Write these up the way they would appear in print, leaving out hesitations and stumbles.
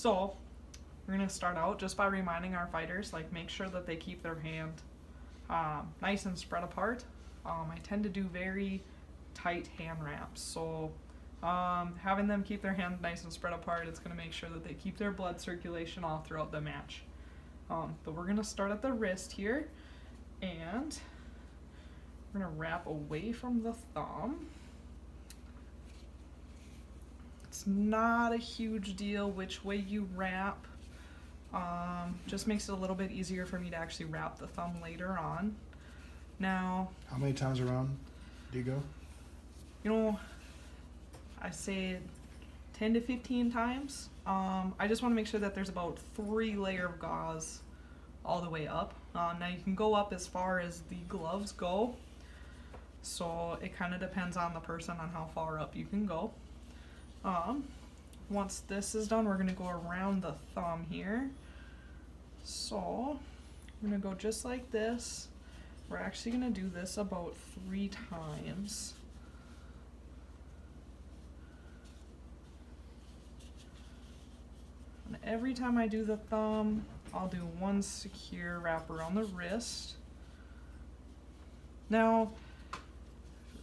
So we're gonna start out just by reminding our fighters, like, make sure that they keep their hand nice and spread apart. I tend to do very tight hand wraps, so having them keep their hand nice and spread apart, it's gonna make sure that they keep their blood circulation all throughout the match. But we're gonna start at the wrist here, and we're gonna wrap away from the thumb. It's not a huge deal which way you wrap. Just makes it a little bit easier for me to actually wrap the thumb later on. Now, how many times around do you go? You know, I say 10 to 15 times. I just want to make sure that there's about 3 layers of gauze all the way up. Now you can go up as far as the gloves go, so it kind of depends on the person on how far up you can go. Once this is done, we're going to go around the thumb here. So I'm going to go just like this. We're actually going to do this about 3 times. And every time I do the thumb, I'll do one secure wrap around the wrist. Now,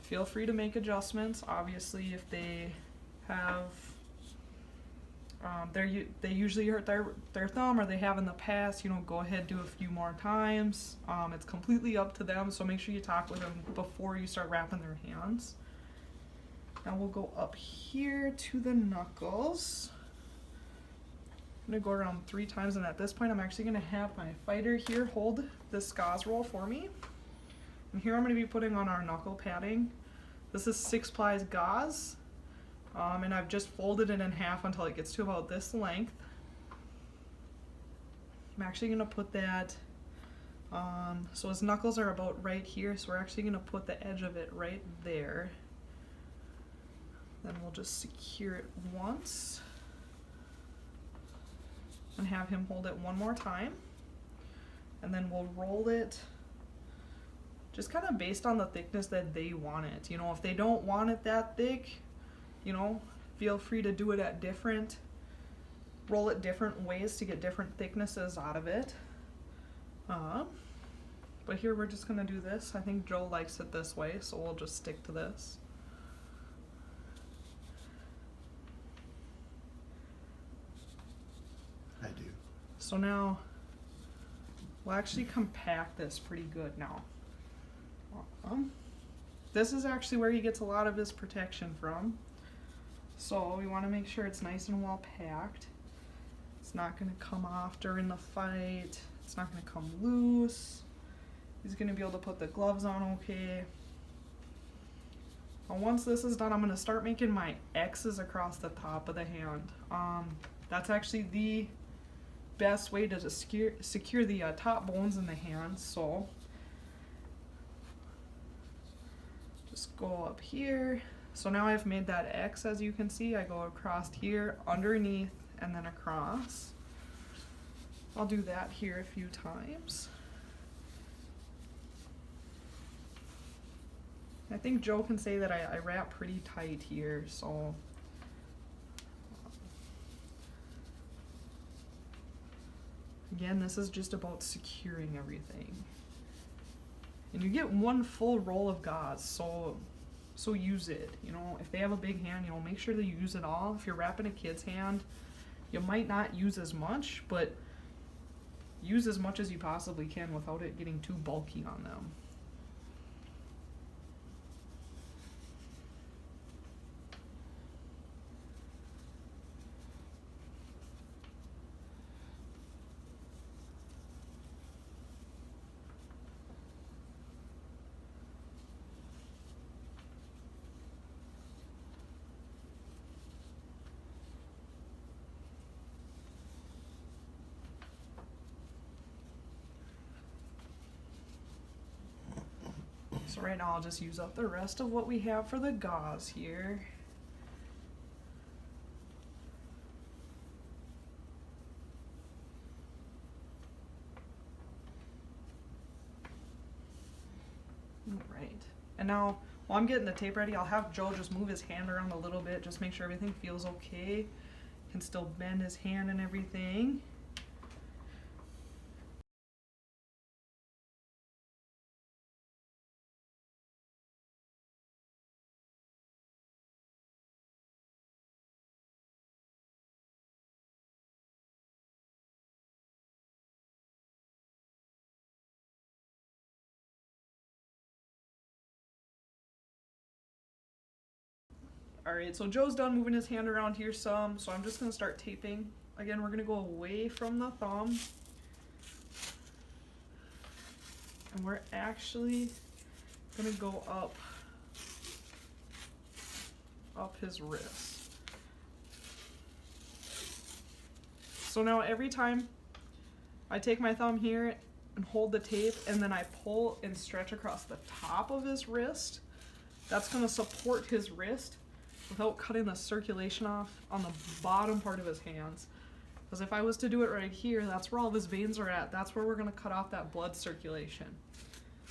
feel free to make adjustments. Obviously, if they have they usually hurt their thumb, or they have in the past, go ahead, do a few more times. It's completely up to them, so make sure you talk with them before you start wrapping their hands. Now we'll go up here to the knuckles. I'm going to go around 3 times, and at this point I'm actually going to have my fighter here hold this gauze roll for me. And here I'm going to be putting on our knuckle padding. This is 6 plies gauze. And I've just folded it in half until it gets to about this length. I'm actually going to put that, so his knuckles are about right here, so we're actually going to put the edge of it right there. Then we'll just secure it once and have him hold it one more time. And then we'll roll it just kind of based on the thickness that they want it. If they don't want it that thick, feel free to do it at roll it different ways to get different thicknesses out of it. But here we're just gonna do this. I think Joe likes it this way, so we'll just stick to this. I do. So now, we'll actually compact this pretty good now. This is actually where he gets a lot of his protection from. So we want to make sure it's nice and well packed. It's not going to come off during the fight. It's not going to come loose. He's going to be able to put the gloves on okay. Now once this is done, I'm going to start making my X's across the top of the hand. That's actually the best way to secure the top bones in the hand. So just go up here. So now I've made that X, as you can see. I go across here, underneath, and then across. I'll do that here a few times. I think Joe can say that I wrap pretty tight here, so again, this is just about securing everything. And you get one full roll of gauze, so use it. If they have a big hand, make sure that you use it all. If you're wrapping a kid's hand, you might not use as much, but use as much as you possibly can without it getting too bulky on them. So right now I'll just use up the rest of what we have for the gauze here. Alright, and now while I'm getting the tape ready, I'll have Joe just move his hand around a little bit, just make sure everything feels okay. can still bend his hand and everything. Alright, so Joe's done moving his hand around here some, so I'm just going to start taping. Again, we're going to go away from the thumb. And we're actually going to go up his wrist. So now every time I take my thumb here and hold the tape, and then I pull and stretch across the top of his wrist, that's going to support his wrist without cutting the circulation off on the bottom part of his hands. Because if I was to do it right here, that's where all of his veins are at. That's where we're going to cut off that blood circulation.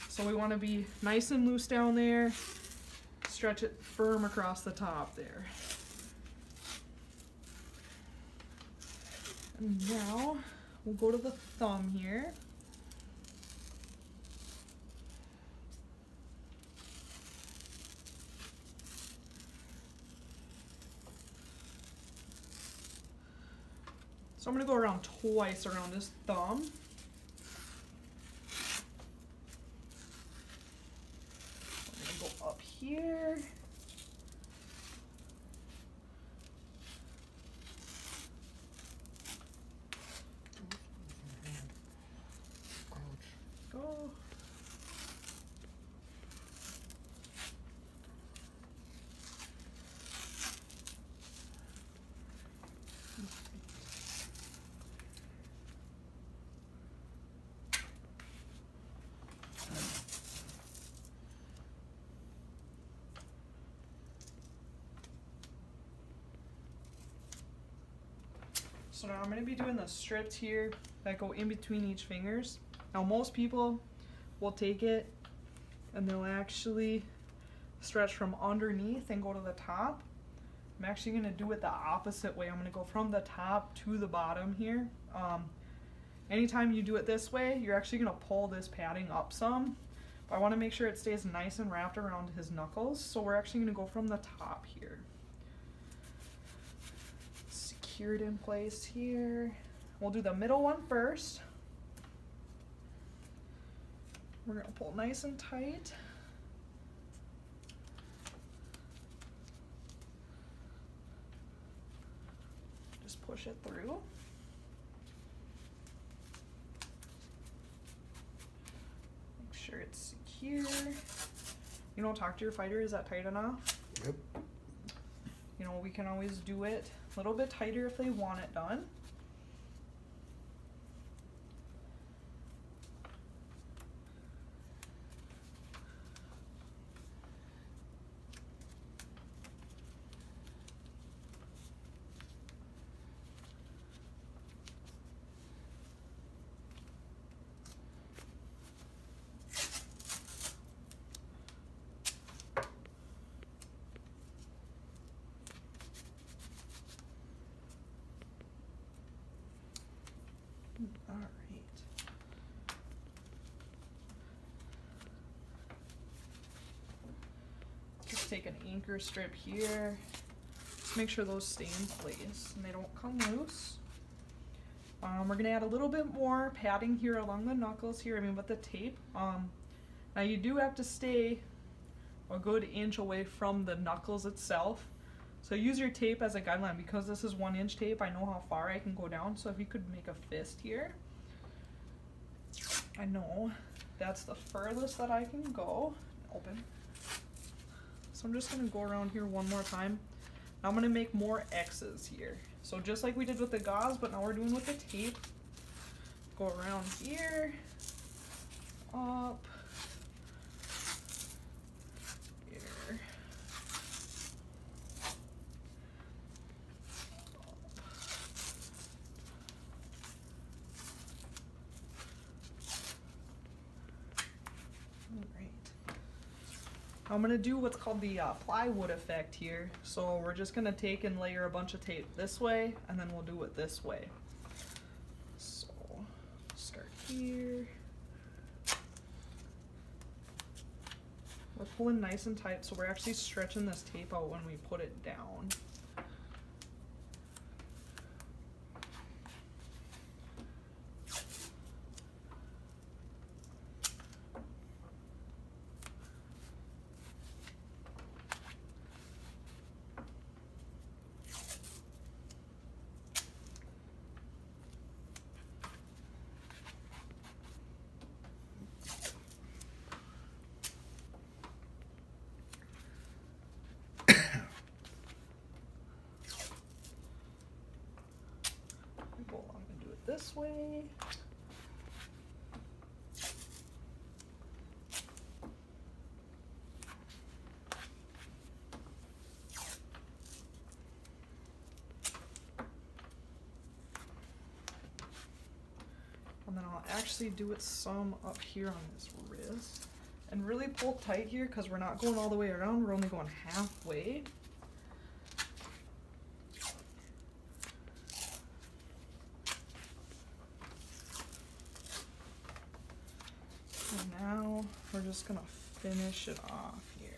So we want to be nice and loose down there, stretch it firm across the top there. And now we'll go to the thumb here. So I'm going to go around twice around his thumb. I'm going to go up here. Go. So now I'm going to be doing the strips here that go in between each fingers. Now most people will take it and they'll actually stretch from underneath and go to the top. I'm actually going to do it the opposite way. I'm going to go from the top to the bottom here. Anytime you do it this way, you're actually going to pull this padding up some. But I want to make sure it stays nice and wrapped around his knuckles. So we're actually going to go from the top here. Secure it in place here. We'll do the middle one first. We're going to pull nice and tight. Just push it through. Make sure it's secure. You know, talk to your fighter. Is that tight enough? Yep. You know, we can always do it a little bit tighter if they want it done. All right. Just take an anchor strip here. Just make sure those stay in place and they don't come loose. We're gonna add a little bit more padding here along the knuckles here. With the tape. Now you do have to stay a good inch away from the knuckles itself. So use your tape as a guideline. Because this is 1 inch tape, I know how far I can go down. So if you could make a fist here, I know that's the furthest that I can go. Open. So I'm just gonna go around here one more time. Now I'm gonna make more X's here. So just like we did with the gauze, but now we're doing with the tape. Go around here, up, here. I'm gonna do what's called the plywood effect here. So we're just gonna take and layer a bunch of tape this way, and then we'll do it this way. So start here. We're pulling nice and tight, so we're actually stretching this tape out when we put it down. Go along and do it this way. And then I'll actually do it some up here on this wrist. And really pull tight here because we're not going all the way around, we're only going halfway. And now we're just gonna finish it off here.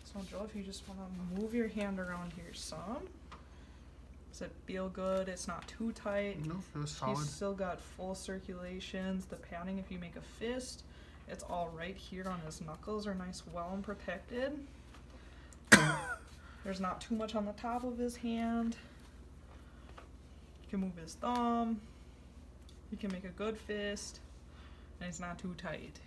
So Joe, if you just wanna move your hand around here some. Does it feel good? It's not too tight. No, feels solid. He's still got full circulations. The padding, if you make a fist, it's all right here on his knuckles are nice, well and protected. There's not too much on the top of his hand. You can move his thumb. You can make a good fist, and it's not too tight.